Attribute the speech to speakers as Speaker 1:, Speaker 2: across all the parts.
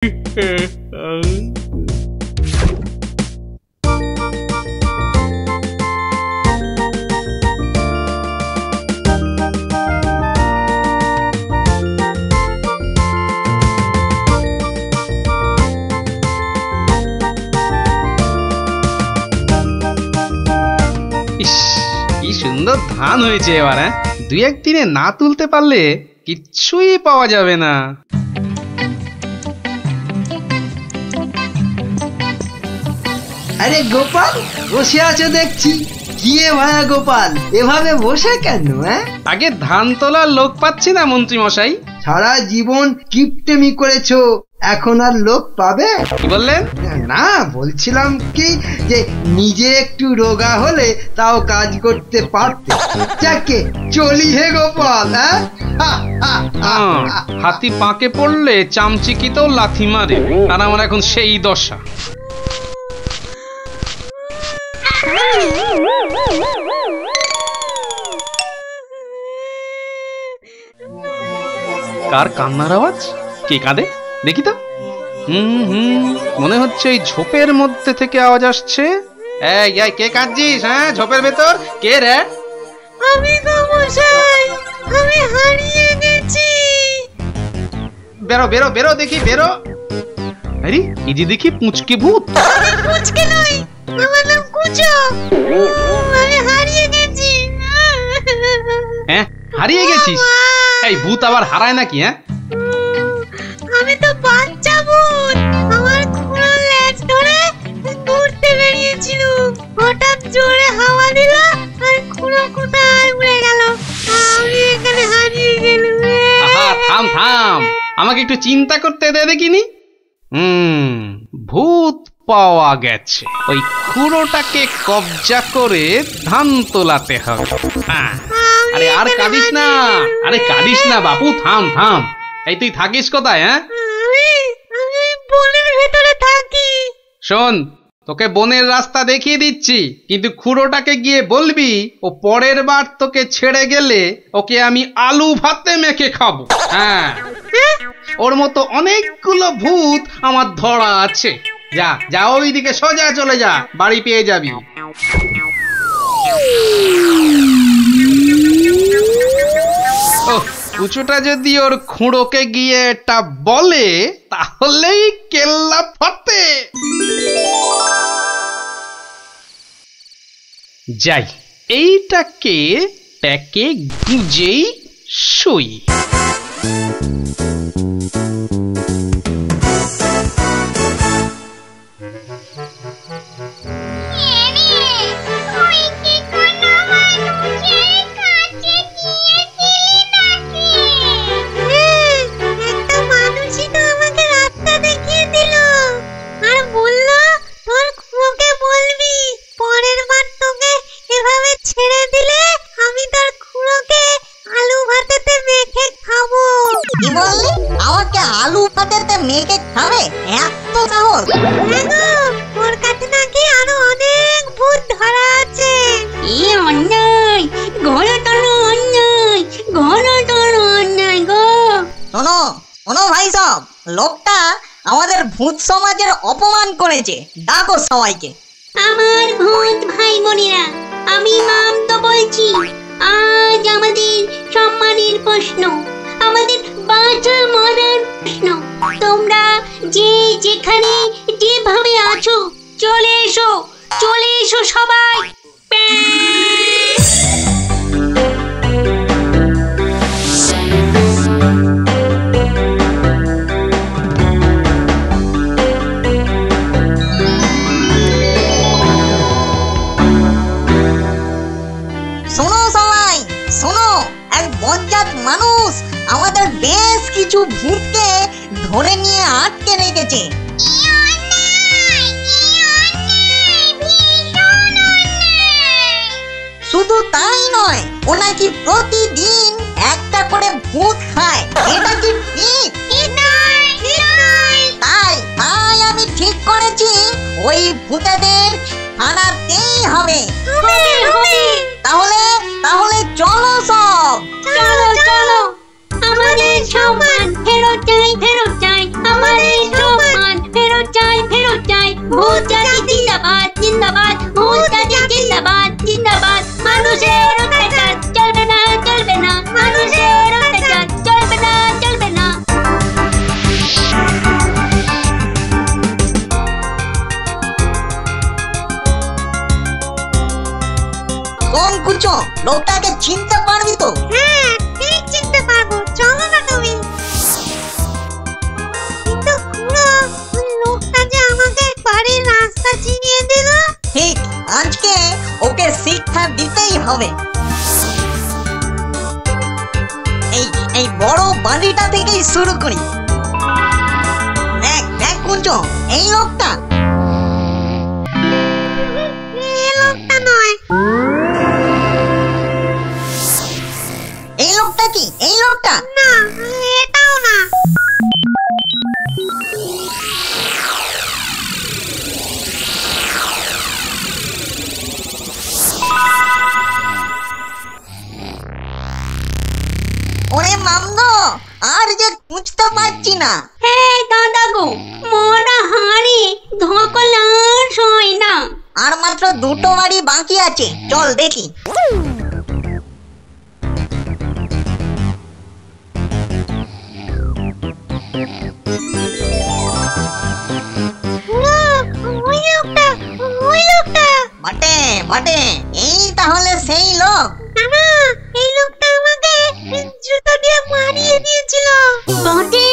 Speaker 1: সুন্দর ধান হয়েছে এবার। দুই একদিনে না তুলতে পারলে কিচ্ছুই পাওয়া যাবে না।
Speaker 2: আরে গোপাল, বসে আছো দেখছি। কি ভাইয়া গোপাল, এভাবে বসে কেন?
Speaker 1: আগে ধান তোলার লোক পাচ্ছি না মন্ত্রী মশাই।
Speaker 2: সারা জীবন কিপটেমি করেছো, এখন আর লোক পাবে?
Speaker 1: কি বললেন?
Speaker 2: না, বলছিলাম কি যে নিজে একটু রোগা হলে তাও কাজ করতে পারতে। যাকে চলি হে গোপাল।
Speaker 1: হাতি পাকে পড়লে চামচিকিতেও লাথি মারে, আর আমার এখন সেই দশা। কার কান্নার আওয়াজ? কে কাঁদে দেখি তো। মনে হচ্ছে এই ঝোপের মধ্যে থেকে আওয়াজ আসছে। এই কে কাঁদছিস? ঝোপের ভেতর কে রে?
Speaker 3: আমি তো মশাই, আমি হারিয়ে গেছি।
Speaker 1: বেরো বেরো বেরো দেখি, বেরো। আরে এই যে দেখি পুঁচকে ভূত।
Speaker 3: আমি পুঁচকে নই, আমার নাম কুচো। আমি হারিয়ে গেছি।
Speaker 1: হারিয়ে গেছিস? এই ভূত আবার হারায় নাকি?
Speaker 3: আমি তো বাচ্চা ভূত। আমার খুঁড়ো লেজ ধরে ঘুরতে বেরিয়েছিল, হঠাৎ জোরে হাওয়া দিল আর খুঁড়ো কোথায় উড়ে গেল। আমি এখানে হারিয়ে গেলাম।
Speaker 1: থাম থাম, আমাকে একটু চিন্তা করতে দে দেখিনি। ভূত পাওয়া গেছে। ওই খুঁড়োটাকে কবজা করে ধান তোলাতে হবে। আরে আর কাঁদিস না, আরে কাঁদিস না বাপু, থাম থাম। এই তুই থাকিস কোথায়?
Speaker 3: আমি বনের ভেতরে থাকি।
Speaker 1: শোন, তোকে বনের রাস্তা দেখিয়ে দিচ্ছি, কিন্তু খুঁড়োটাকে গিয়ে বলবি ও পরের বার তোকে ছেড়ে গেলে ওকে আমি আলু ভাতে মেখে খাবো। ওর মতো অনেকগুলো ভূত আমার ধরা আছে। যা যা, ওইদিকে সোজা চলে যা, বাড়ি পেয়ে যাবি। কুচুটা যদি ওর খুঁড়োকে গিয়ে এটা বলে তাহলেই কেল্লা ফাটে। যাই, এইটাকে প্যাকে গুজেই শুই।
Speaker 4: লোকটা আমাদের ভূত সমাজের অপমান করেছে, ডাকো সবাইকে।
Speaker 3: আমার ভূত ভাই বোনেরা, আমি মাম তো বলছি। আজ আমাদের সম্মানের প্রশ্ন, আমাদের বাঁচা মরার প্রশ্ন। তোমরা যে যেখানে যেভাবে আছো চলে এসো, চলে এসো সবাই।
Speaker 4: মানুষ আমাদের বেশ কিছু ভূতকে ধরে নিয়ে আটকে রেখেছে। শুধু তাই নয়, ও নাকি প্রতিদিন একটা করে ভূত খায়। এটা কি ঠিক? তাই আমি ঠিক করেছি ওই ভূতেদের হারাতেই হবে। তাহলে চলো সব,
Speaker 3: চলো চলো, আমাদের সম্মান ফেরত চাই, ফেরত চাই আমাদের
Speaker 4: লোকটাকে চিনতে পারবি তো?
Speaker 5: হ্যাঁ ঠিক চিনতে পারবো, চলো না তুমি। কিন্তু খুড়ো, ওই লোকটা যে আমাকে বাড়ির রাস্তা চিনিয়ে দিল।
Speaker 4: ঠিক, আজকে ওকে শিক্ষা দিতেই হবে। এই বড় বাড়িটা থেকেই শুরু করি। দেখ দেখ কুঞ্চো, এই লোকটা।
Speaker 5: এই লোকটা নয়।
Speaker 4: এই লোকটা কি? এই লোকটা
Speaker 5: না, এটাও না।
Speaker 4: ওরে মামদো, আর যে খুঁজতে পারছি না।
Speaker 3: হ্যাঁ দাদা গো, মরা হাঁড়ি ধকল আর সয় না।
Speaker 4: আর মাত্র দুটো বাড়ি বাকি আছে, চল দেখি।
Speaker 5: খুড়ো, ওই লোকটা, ওই লোকটা।
Speaker 4: বটে বটে, এই তাহলে সেই লোক।
Speaker 5: না, এই লোকটা আমাকে জুতো দিয়ে মারিয়ে দিয়েছিল।
Speaker 3: বটে,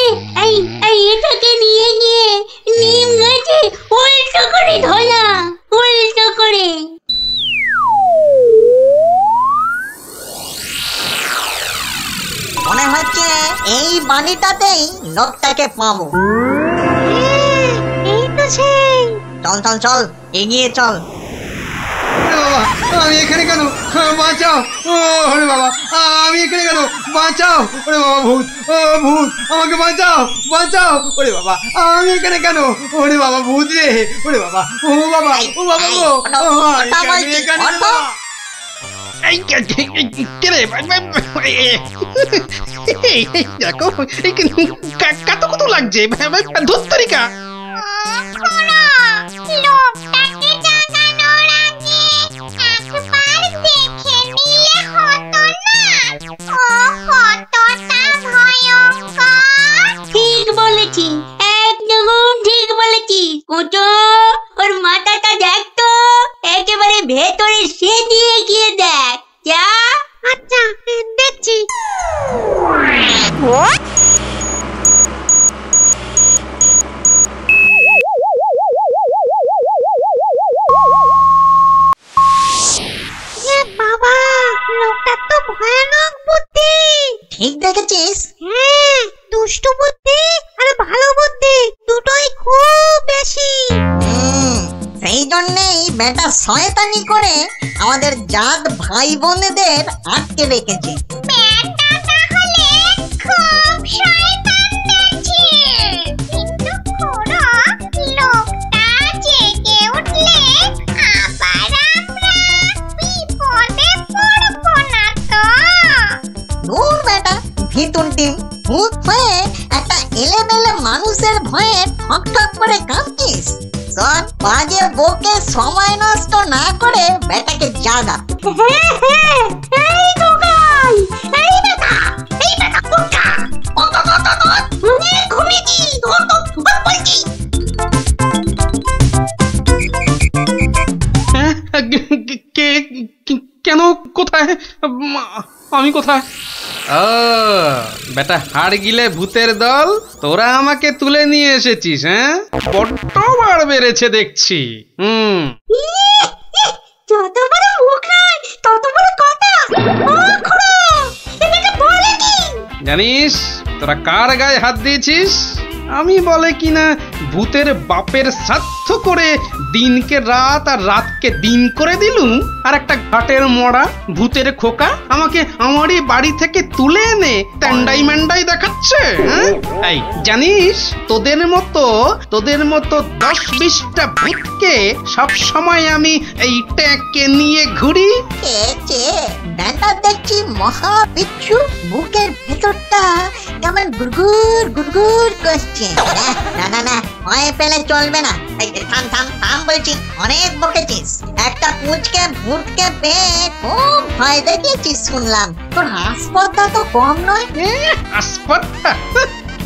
Speaker 3: এই এটাকে নিয়ে গিয়ে নিম গাছে উল্টো করে ধরা, উল্টো করে।
Speaker 4: মনে হচ্ছে এই বাড়িটাতেই লোকটাকে পাবো।
Speaker 5: হ্যাঁ, এই তো সেই।
Speaker 4: চল চল চল, এগিয়ে চল।
Speaker 2: আমি এখানে কেন? বাঁচাও! ওরে বাবা, আমি এখানে কেন? বাঁচাও! ওরে বাবা, ভূত! ও ভূত, আমাকে বাঁচাও! বাঁচাও! ওরে বাবা, আমি এখানে কেন? ওরে বাবা, ভূত রে! ওরে বাবা, ও বাবা, ও বাবা গো! আমি এখানে কেন?
Speaker 1: এই কে রে? দেখো কাতো কত লাগছে, ধুত্তরিকা।
Speaker 5: লোকটাকে জাগানোর আগে একবার দেখে নিলে হতো না? ও কতটা ভয়ঙ্কর।
Speaker 3: ঠিক বলেছি, একদম ঠিক বলেছি। কোচো, ওর মাথাটা দেখ তো, একেবারে ভেতরে সেদিয়ে গিয়ে দেখ। যা।
Speaker 5: আচ্ছা, দেখছি। বাবা, লোকটা তো ভয়ানক বুদ্ধি।
Speaker 4: ঠিক দেখেছিস?
Speaker 5: হ্যাঁ, দুষ্টু বুদ্ধি আর ভালো বুদ্ধি দুটোই খুব বেশি।
Speaker 4: সেই জন্যেই বেটা শয়তানি করে আমাদের জাত ভাই বোনেদের আটকে রেখেছে।
Speaker 5: ব্যাটা তাহলে খুব শয়তান দেখছি। কিন্তু খুড়ো, লোকটা জেগে উঠলে আবার আমরা বিপদে পড়বো না তো?
Speaker 4: দূর বেটা, ভিতুন টিম, ভূত হয়ে একটা এলেমেলে মানুষের ভয়ে ঠক ঠক করে কাঁপছিস। শোন, বাজে বকে সময় নষ্ট না করে বেটাকে জাগা।
Speaker 3: হ্যাঁ হ্যাঁ, এই গোগাই, এই বেটা, কোথা? ঘুমিয়েছি, তোর তো বলছি।
Speaker 1: কেন? কোথায়? আমি কোথায়? ও বেটা, হাড় গিলে ভূতের দল, তোরা আমাকে তুলে নিয়ে এসেছিস? হ্যাঁ, বড্ড বার বেড়েছে দেখছি।
Speaker 3: যত বড় মুখ নয় তত বড় কথা। ও খুড়ো, এটা বলে কি?
Speaker 1: জানিস তোরা কার গায়ে হাত দিয়েছিস? আমি বলে কিনা ভূতের বাপের শ্রাদ্ধ করে দিনকে রাত আর রাতকে দিন করে দিলুম, আর একটা ঘাটের মরা ভূতের খোকা আমাকে আমারই বাড়ি থেকে তুলে এনে ট্যান্ডাই ম্যান্ডাই দেখাচ্ছে। এই জানিস, তোদের মতো 10-20টা ভূতকে সব সময় আমি এই ট্যাঁকে নিয়ে ঘুরি।
Speaker 4: ব্যাটা দেখছি মহা বিচ্ছু, বুকের ভেতরটা কেমন গুড়গুড় গুড়গুড় করছে। না না না, ভয় পেলে চলবে না। এই থাম থাম থাম বলছি, অনেক বকেছিস। একটা পুচকে ভূতকে পেয়ে খুব ভয় দেখিয়েছিস শুনলাম। তোর হাসপাতাল তো কম নয়।
Speaker 1: হাসপাতাল?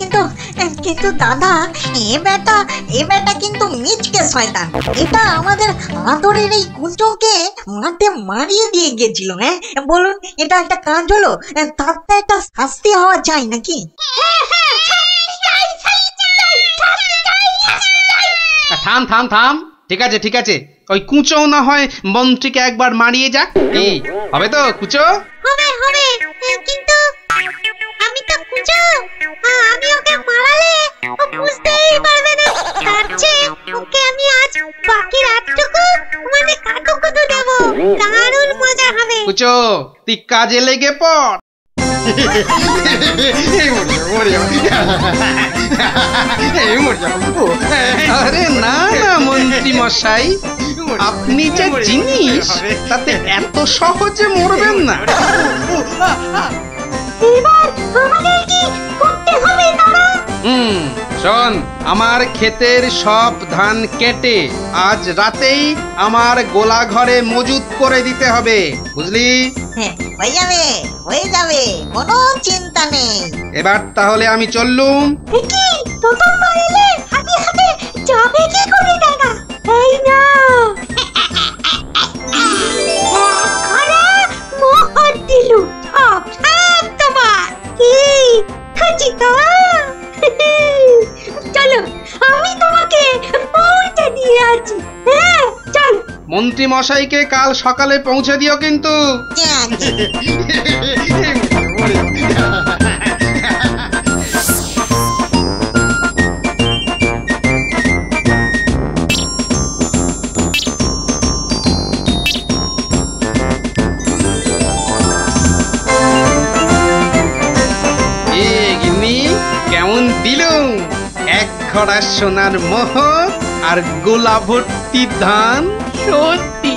Speaker 4: কিন্তু কিন্তু দাদা, এ বেটা কিন্তু মিচকে শয়তান। এটা আমাদের আদরের এই কুঞ্চকে মাঠে মারিয়ে দিয়ে গেছিল। হ্যাঁ বলুন, এটা একটা কাজ হলো? তার তো একটা শাস্তি হওয়া চাই নাকি?
Speaker 1: থাম থাম থাম, ঠিক আছে ঠিক আছে, ওই কুঁচো না হয় মন্ত্রীকে একবার মারিয়ে যাক। কি হবে তো কুঁচো?
Speaker 5: হবে হবে, কিন্তু আমি তো কুঁচো, আমি ওকে মারালে ও বুঝতেই পারবে না। তার চেয়ে ওকে আমি আজ বাকি রাতটুকু মানে কাটুকুটু দেবো, দারুণ মজা হবে।
Speaker 1: কুঁচো তুই কাজে লেগে পড়। আরে না না মন্ত্রী মশাই, আপনি যে জিনিস তাতে এত সহজে মরবেন না।
Speaker 5: এবার আমাদের কি করতে হবে দাদা?
Speaker 1: শোন, আমার ক্ষেতের সব ধান কেটে আজ রাতেই আমার গোলা ঘরে মজুত করে দিতে হবে, বুঝলি?
Speaker 4: হ্যাঁ, হয়ে যাবে, কোনো চিন্তা নেই।
Speaker 1: এবার তাহলে আমি চললুম।
Speaker 5: কি প্রথমবার এলে হাতে হাতে যাবে কি করে দাদা? এই না মোহর দিলু, সব সব তোমার। কি খুশি তো? চলো, আমি তোমাকে পৌঁছে দিয়ে আছি। হ্যাঁ চল।
Speaker 1: মন্ত্রী মশাইকে কাল সকালে পৌঁছে দিও কিন্তু। কেমন দিলুম? এক ঘড়া সোনার মোহর আর গোলা ভর্তি ধান।
Speaker 6: সত্যি